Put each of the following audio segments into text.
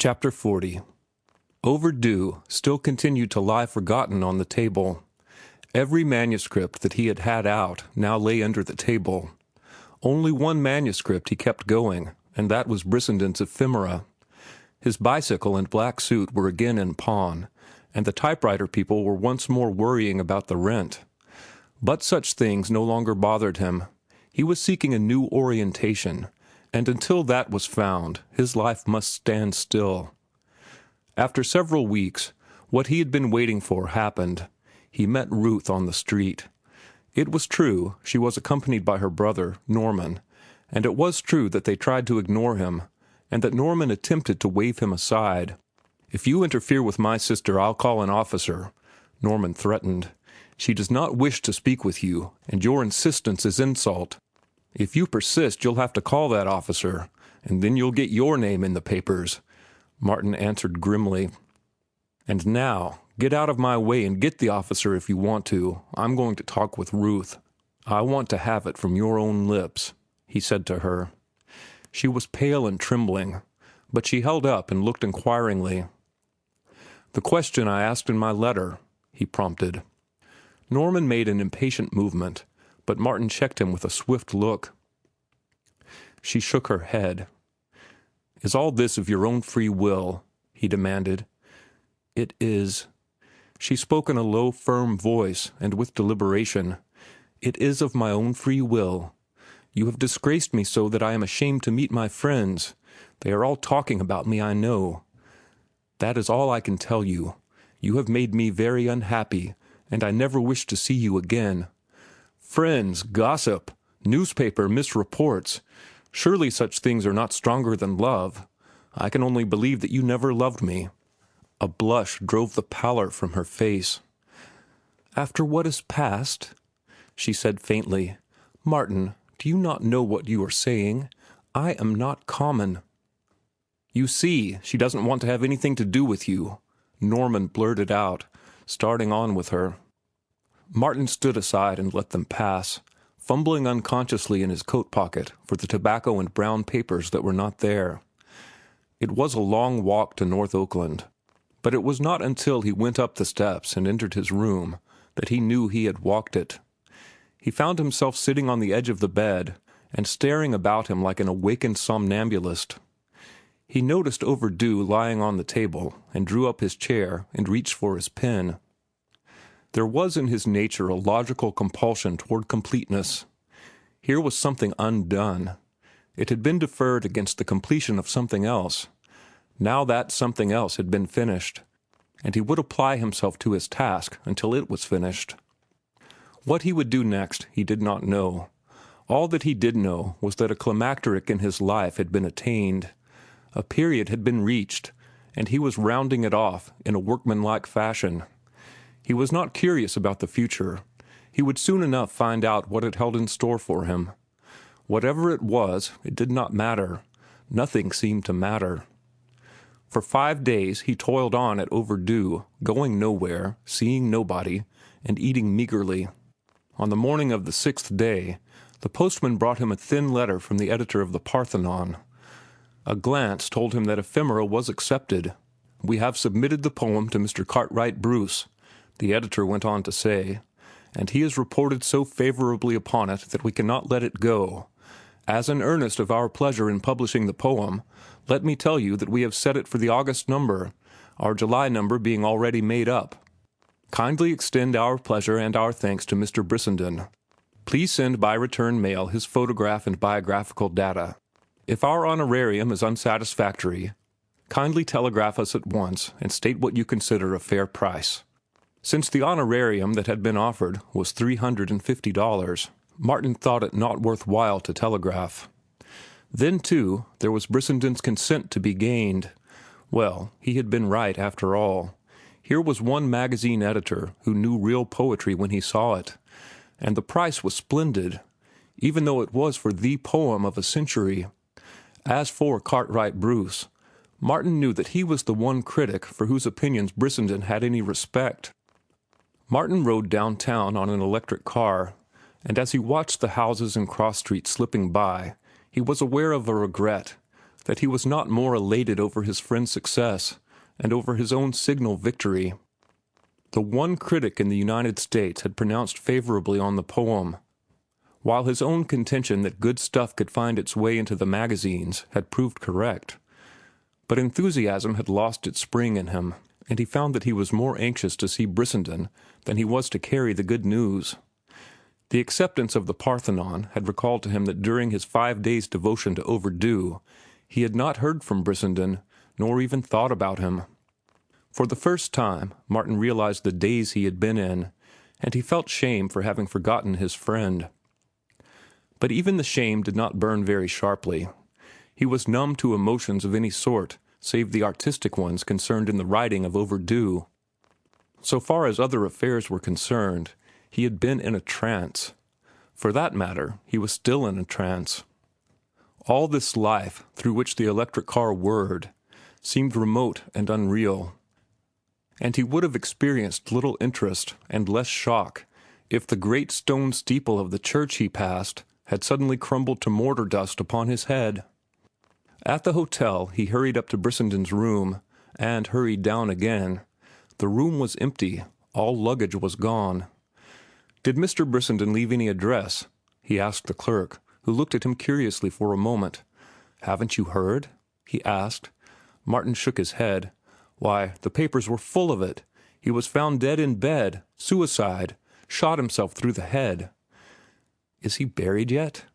Chapter 40. Overdue still continued to lie forgotten on the table. Every manuscript that he had had out now lay under the table. Only one manuscript he kept going, and that was Brissenden's Ephemera. His bicycle and black suit were again in pawn, and the typewriter people were once more worrying about the rent. But such things no longer bothered him. He was seeking a new orientation, and until that was found, his life must stand still. After several weeks, what he had been waiting for happened. He met Ruth on the street. It was true she was accompanied by her brother, Norman, and it was true that they tried to ignore him, and that Norman attempted to wave him aside. "If you interfere with my sister, I'll call an officer," Norman threatened. "She does not wish to speak with you, and your insistence is insult. If you persist, you'll have to call that officer, and then you'll get your name in the papers," Martin answered grimly. "And now, get out of my way and get the officer if you want to. I'm going to talk with Ruth. I want to have it from your own lips," he said to her. She was pale and trembling, but she held up and looked inquiringly. "The question I asked in my letter," he prompted. Norman made an impatient movement, but Martin checked him with a swift look. She shook her head. "Is all this of your own free will?" he demanded. "It is." She spoke in a low, firm voice and with deliberation. "It is of my own free will. You have disgraced me so that I am ashamed to meet my friends. They are all talking about me, I know. That is all I can tell you. You have made me very unhappy, and I never wish to see you again. Friends, gossip, newspaper misreports. Surely such things are not stronger than love. I can only believe that you never loved me." A blush drove the pallor from her face. "After what is past," she said faintly, "Martin, do you not know what you are saying? I am not common." "You see, she doesn't want to have anything to do with you," Norman blurted out, starting on with her. Martin stood aside and let them pass, fumbling unconsciously in his coat pocket for the tobacco and brown papers that were not there. It was a long walk to North Oakland, but it was not until he went up the steps and entered his room that he knew he had walked it. He found himself sitting on the edge of the bed and staring about him like an awakened somnambulist. He noticed Overdue lying on the table and drew up his chair and reached for his pen. There was in his nature a logical compulsion toward completeness. Here was something undone. It had been deferred against the completion of something else. Now that something else had been finished, and he would apply himself to his task until it was finished. What he would do next he did not know. All that he did know was that a climacteric in his life had been attained. A period had been reached, and he was rounding it off in a workmanlike fashion. He was not curious about the future. He would soon enough find out what it held in store for him. Whatever it was, it did not matter. Nothing seemed to matter. For 5 days he toiled on at Overdue, going nowhere, seeing nobody, and eating meagerly. On the morning of the 6th day, the postman brought him a thin letter from the editor of the Parthenon. A glance told him that Ephemera was accepted. "We have submitted the poem to Mr. Cartwright Bruce," the editor went on to say, "and he has reported so favorably upon it that we cannot let it go. As an earnest of our pleasure in publishing the poem, let me tell you that we have set it for the August number, our July number being already made up. Kindly extend our pleasure and our thanks to Mr. Brissenden. Please send by return mail his photograph and biographical data. If our honorarium is unsatisfactory, kindly telegraph us at once and state what you consider a fair price." Since the honorarium that had been offered was $350, Martin thought it not worth while to telegraph. Then, too, there was Brissenden's consent to be gained. Well, he had been right after all. Here was one magazine editor who knew real poetry when he saw it, and the price was splendid, even though it was for the poem of a century. As for Cartwright Bruce, Martin knew that he was the one critic for whose opinions Brissenden had any respect. Martin rode downtown on an electric car, and as he watched the houses and cross streets slipping by, he was aware of a regret, that he was not more elated over his friend's success and over his own signal victory. The one critic in the United States had pronounced favorably on the poem, while his own contention that good stuff could find its way into the magazines had proved correct. But enthusiasm had lost its spring in him, and he found that he was more anxious to see Brissenden than he was to carry the good news. The acceptance of the Parthenon had recalled to him that during his 5 days' devotion to Overdue, he had not heard from Brissenden, nor even thought about him. For the first time, Martin realized the daze he had been in, and he felt shame for having forgotten his friend. But even the shame did not burn very sharply. He was numb to emotions of any sort, save the artistic ones concerned in the writing of Overdue. So far as other affairs were concerned, he had been in a trance. For that matter, he was still in a trance. All this life through which the electric car whirred seemed remote and unreal, and he would have experienced little interest and less shock if the great stone steeple of the church he passed had suddenly crumbled to mortar dust upon his head. At the hotel, he hurried up to Brissenden's room and hurried down again. The room was empty. All luggage was gone. "Did Mr. Brissenden leave any address?" he asked the clerk, who looked at him curiously for a moment. "Haven't you heard?" he asked. Martin shook his head. "Why, the papers were full of it. He was found dead in bed. Suicide. Shot himself through the head." "Is he buried yet?"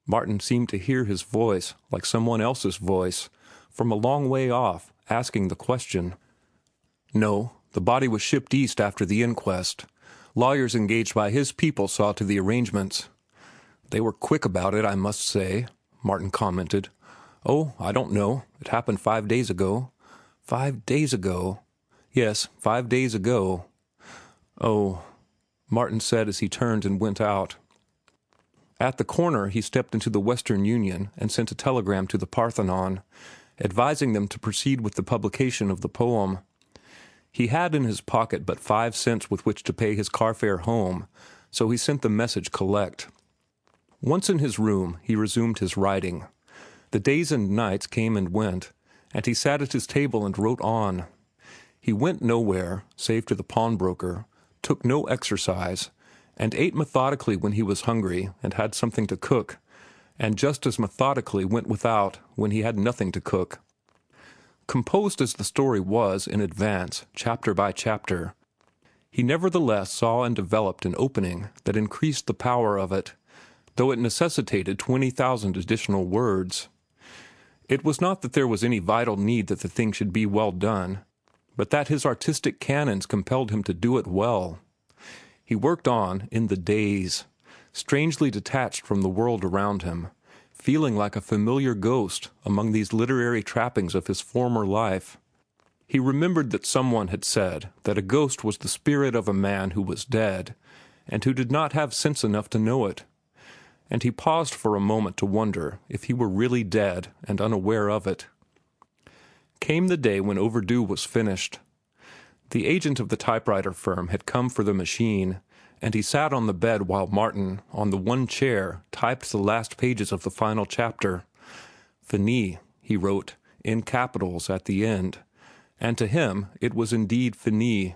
Martin seemed to hear his voice, like someone else's voice, from a long way off, asking the question. "No, the body was shipped east after the inquest. Lawyers engaged by his people saw to the arrangements." "They were quick about it, I must say," Martin commented. "Oh, I don't know. It happened 5 days ago." "5 days ago?" "Yes, 5 days ago." "Oh," Martin said as he turned and went out. At the corner, he stepped into the Western Union and sent a telegram to the Parthenon, advising them to proceed with the publication of the poem. He had in his pocket but 5 cents with which to pay his car fare home, so he sent the message collect. Once in his room, he resumed his writing. The days and nights came and went, and he sat at his table and wrote on. He went nowhere, save to the pawnbroker, took no exercise, and ate methodically when he was hungry and had something to cook, and just as methodically went without when he had nothing to cook. Composed as the story was in advance, chapter by chapter, he nevertheless saw and developed an opening that increased the power of it, though it necessitated 20,000 additional words. It was not that there was any vital need that the thing should be well done, but that his artistic canons compelled him to do it well. He worked on in the daze, strangely detached from the world around him, feeling like a familiar ghost among these literary trappings of his former life. He remembered that someone had said that a ghost was the spirit of a man who was dead, and who did not have sense enough to know it. And he paused for a moment to wonder if he were really dead and unaware of it. Came the day when Overdue was finished. The agent of the typewriter firm had come for the machine, and he sat on the bed while Martin, on the one chair, typed the last pages of the final chapter. "Finis," he wrote, in capitals at the end, and to him it was indeed finis.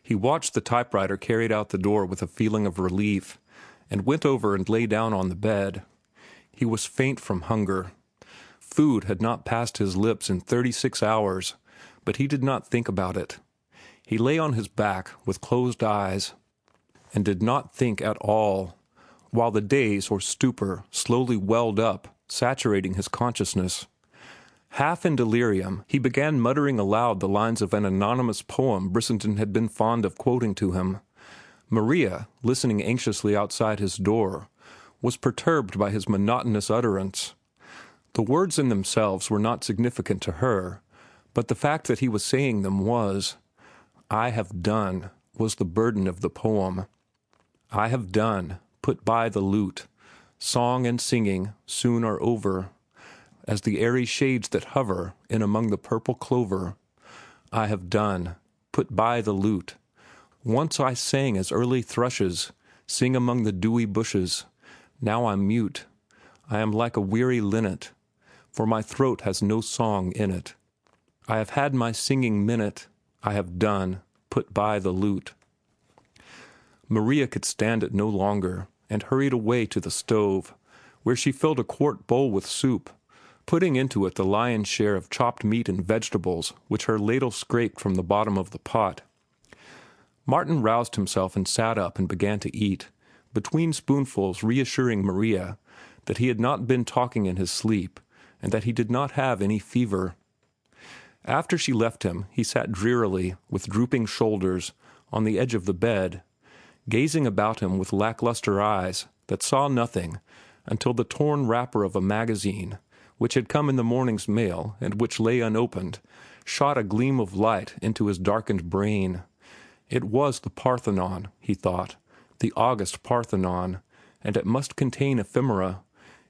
He watched the typewriter carried out the door with a feeling of relief, and went over and lay down on the bed. He was faint from hunger. Food had not passed his lips in 36 hours, but he did not think about it. He lay on his back with closed eyes and did not think at all, while the daze or stupor slowly welled up, saturating his consciousness. Half in delirium, he began muttering aloud the lines of an anonymous poem Brissenden had been fond of quoting to him. Maria, listening anxiously outside his door, was perturbed by his monotonous utterance. The words in themselves were not significant to her, but the fact that he was saying them was. "I have done," was the burden of the poem. "I have done, put by the lute. Song and singing soon are over, as the airy shades that hover in among the purple clover. I have done, put by the lute. Once I sang as early thrushes sing among the dewy bushes. Now I'm mute. I am like a weary linnet. for my throat has no song in it. I have had my singing minute, I have done, put by the lute. Maria could stand it no longer, and hurried away to the stove, where she filled a quart bowl with soup, putting into it the lion's share of chopped meat and vegetables which her ladle scraped from the bottom of the pot. Martin roused himself and sat up and began to eat, between spoonfuls reassuring Maria that he had not been talking in his sleep, and that he did not have any fever. After she left him, he sat drearily, with drooping shoulders, on the edge of the bed, gazing about him with lackluster eyes that saw nothing until the torn wrapper of a magazine, which had come in the morning's mail and which lay unopened, shot a gleam of light into his darkened brain. It was the Parthenon, he thought, the august Parthenon, and it must contain ephemera,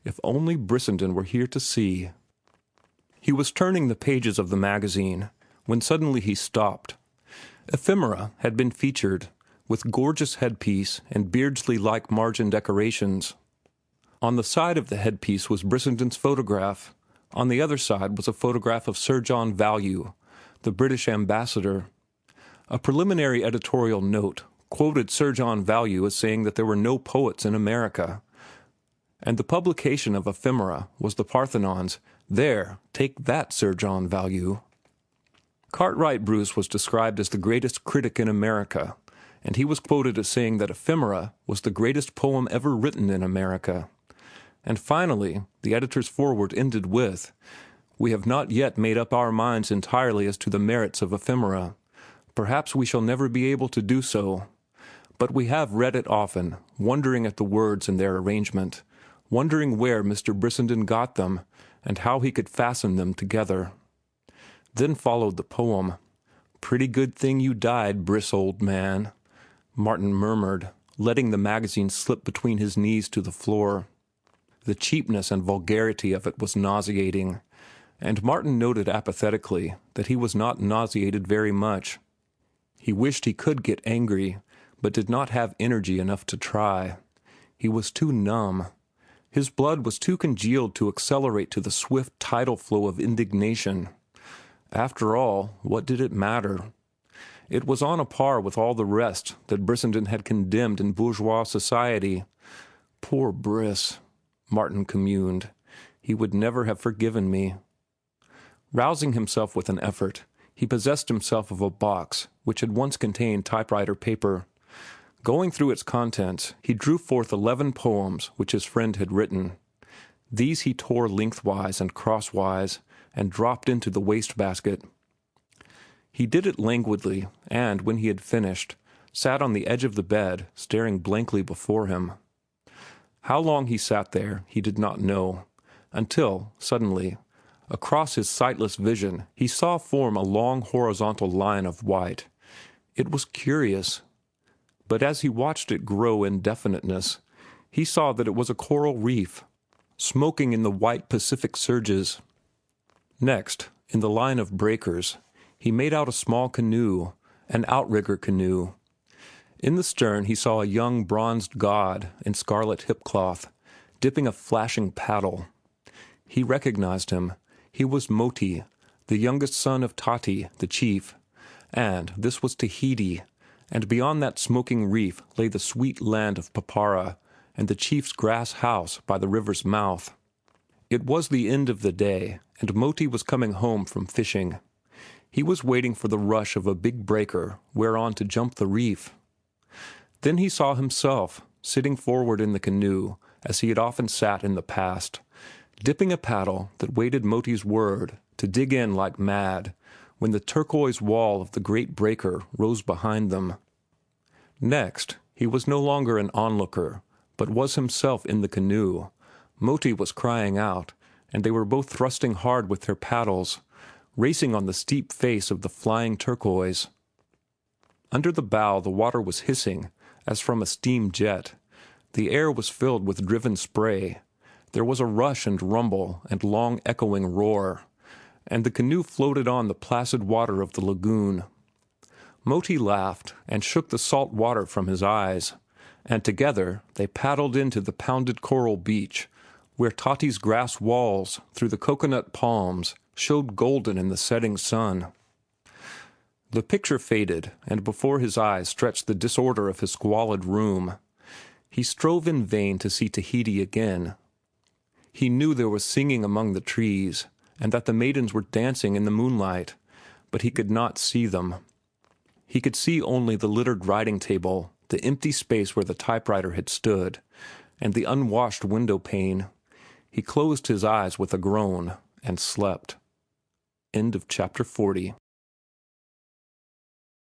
if only Brissenden were here to see. He was turning the pages of the magazine when suddenly he stopped. Ephemera had been featured, with gorgeous headpiece and Beardsley-like margin decorations. On the side of the headpiece was Brissenden's photograph. On the other side was a photograph of Sir John Value, the British ambassador. A preliminary editorial note quoted Sir John Value as saying that there were no poets in America, and the publication of ephemera was the Parthenon's "There, take that, Sir John Value." Cartwright Bruce was described as the greatest critic in America, and he was quoted as saying that ephemera was the greatest poem ever written in America. And finally, the editor's foreword ended with, "We have not yet made up our minds entirely as to the merits of ephemera. Perhaps we shall never be able to do so. But we have read it often, wondering at the words and their arrangement, wondering where Mr. Brissenden got them, and how he could fasten them together." Then followed the poem. "Pretty good thing you died, Briss, old man," Martin murmured, letting the magazine slip between his knees to the floor. The cheapness and vulgarity of it was nauseating, and Martin noted apathetically that he was not nauseated very much. He wished he could get angry, but did not have energy enough to try. He was too numb. His blood was too congealed to accelerate to the swift tidal flow of indignation. After all, what did it matter? It was on a par with all the rest that Brissenden had condemned in bourgeois society. Poor Briss, Martin communed. He would never have forgiven me. Rousing himself with an effort, he possessed himself of a box which had once contained typewriter paper. Going through its contents, he drew forth 11 poems which his friend had written. These he tore lengthwise and crosswise and dropped into the wastebasket. He did it languidly, and when he had finished, sat on the edge of the bed, staring blankly before him. How long he sat there he did not know, until, suddenly, across his sightless vision, he saw form a long horizontal line of white. It was curious. But as he watched it grow in definiteness, he saw that it was a coral reef, smoking in the white Pacific surges. Next, in the line of breakers, he made out a small canoe, an outrigger canoe. In the stern he saw a young bronzed god in scarlet hipcloth, dipping a flashing paddle. He recognized him. He was Moti, the youngest son of Tati, the chief, and this was Tahiti, and beyond that smoking reef lay the sweet land of Papara and the chief's grass house by the river's mouth. It was the end of the day, and Moti was coming home from fishing. He was waiting for the rush of a big breaker whereon to jump the reef. Then he saw himself, sitting forward in the canoe, as he had often sat in the past, dipping a paddle that waited Moti's word to dig in like mad when the turquoise wall of the great breaker rose behind them. Next, he was no longer an onlooker, but was himself in the canoe. Moti was crying out, and they were both thrusting hard with their paddles, racing on the steep face of the flying turquoise. Under the bow the water was hissing as from a steam jet. The air was filled with driven spray. There was a rush and rumble and long echoing roar, and the canoe floated on the placid water of the lagoon. Moti laughed and shook the salt water from his eyes, and together they paddled into the pounded coral beach, where Tati's grass walls, through the coconut palms, showed golden in the setting sun. The picture faded, and before his eyes stretched the disorder of his squalid room. He strove in vain to see Tahiti again. He knew there was singing among the trees, and that the maidens were dancing in the moonlight, but he could not see them. He could see only the littered writing table, the empty space where the typewriter had stood, and the unwashed window pane. He closed his eyes with a groan and slept. End of chapter 40.